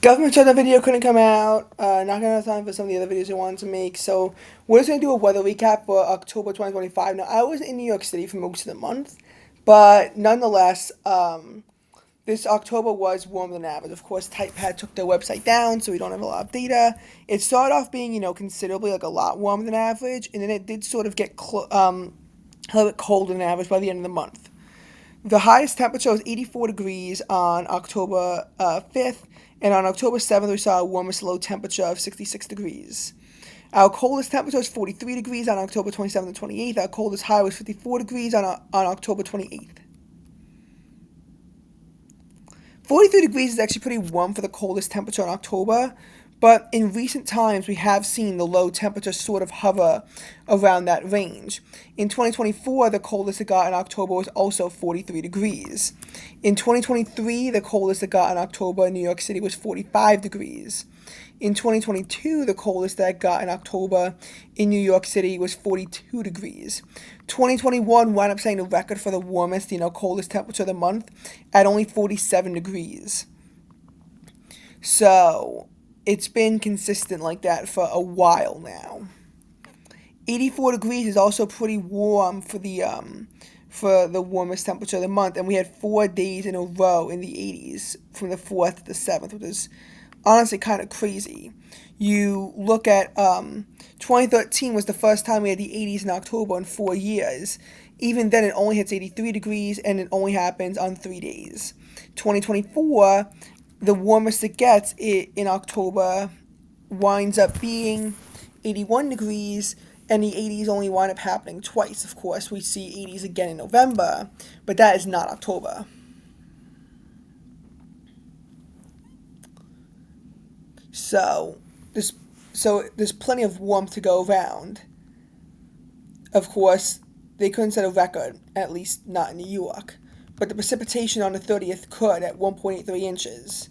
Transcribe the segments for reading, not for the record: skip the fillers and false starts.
Government shutdown video couldn't come out. Not gonna have time for some of the other videos I wanted to make. So we're just gonna do a weather recap for October 2025. Now I was in New York City for most of the month, but nonetheless, this October was warmer than average. Of course, TypePad took their website down, so we don't have a lot of data. It started off being, considerably like a lot warmer than average, and then it did sort of get a little bit colder than average by the end of the month. The highest temperature was 84 degrees on October 5th, and on October 7th, we saw a warmest low temperature of 66 degrees. Our coldest temperature was 43 degrees on October 27th and 28th. Our coldest high was 54 degrees on October 28th. 43 degrees is actually pretty warm for the coldest temperature in October, but in recent times we have seen the low temperature sort of hover around that range. In 2024, the coldest it got in October was also 43 degrees. In 2023, the coldest it got in October in New York City was 45 degrees. In 2022, the coldest that it got in October in New York City was 42 degrees. 2021 wound up setting the record for the warmest, coldest temperature of the month at only 47 degrees. So it's been consistent like that for a while now. 84 degrees is also pretty warm for the warmest temperature of the month, and we had 4 days in a row in the 80s from the 4th to the 7th, which is honestly kind of crazy. You look at 2013 was the first time we had the 80s in October in 4 years. Even then, it only hits 83 degrees, and it only happens on 3 days. 2024, the warmest it gets in October winds up being 81 degrees, and the 80s only wind up happening twice. Of course, we see 80s again in November, but that is not October. So there's plenty of warmth to go around. Of course, they couldn't set a record, at least not in New York, but the precipitation on the 30th could at 1.83 inches.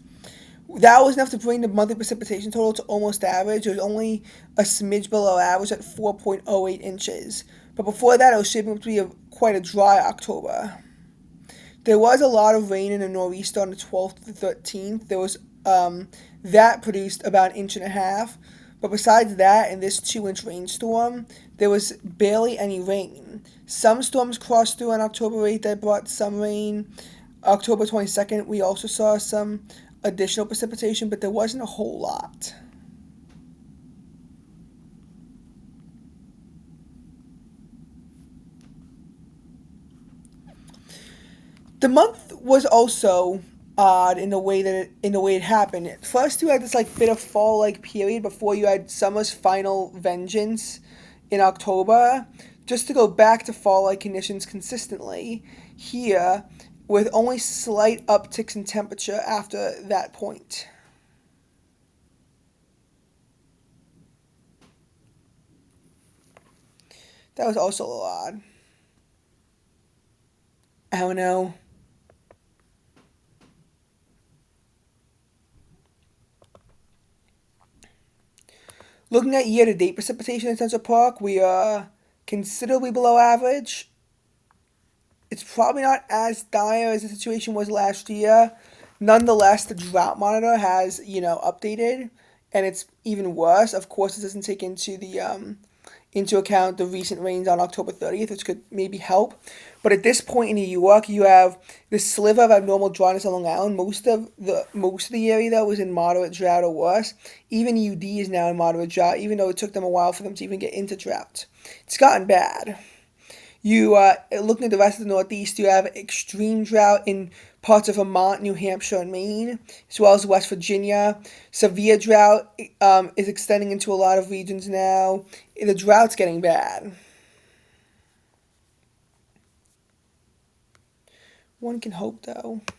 That was enough to bring the monthly precipitation total to almost average. It was only a smidge below average at 4.08 inches. But before that, it was shaping up to be quite a dry October. There was a lot of rain in the nor'easter on the 12th to the 13th. There was that produced about an inch and a half. But besides that, in this 2-inch rainstorm, there was barely any rain. Some storms crossed through on October 8th that brought some rain. October 22nd, we also saw some additional precipitation, but there wasn't a whole lot. The month was also odd in the way it happened. First, you had this bit of fall period before you had summer's final vengeance in October, just to go back to fall conditions consistently here, with only slight upticks in temperature after that point. That was also a little odd. I don't know. Looking at year-to-date precipitation in Central Park, we are considerably below average. It's probably not as dire as the situation was last year. Nonetheless, the drought monitor has, updated, and it's even worse. Of course, it doesn't take into account the recent rains on October 30th, which could maybe help. But at this point in New York, you have this sliver of abnormal dryness on Long Island. Most of the area though was in moderate drought or worse. Even UD is now in moderate drought, even though it took them a while for them to even get into drought. It's gotten bad. You looking at the rest of the Northeast, you have extreme drought in parts of Vermont, New Hampshire, and Maine, as well as West Virginia. Severe drought is extending into a lot of regions now. The drought's getting bad. One can hope, though.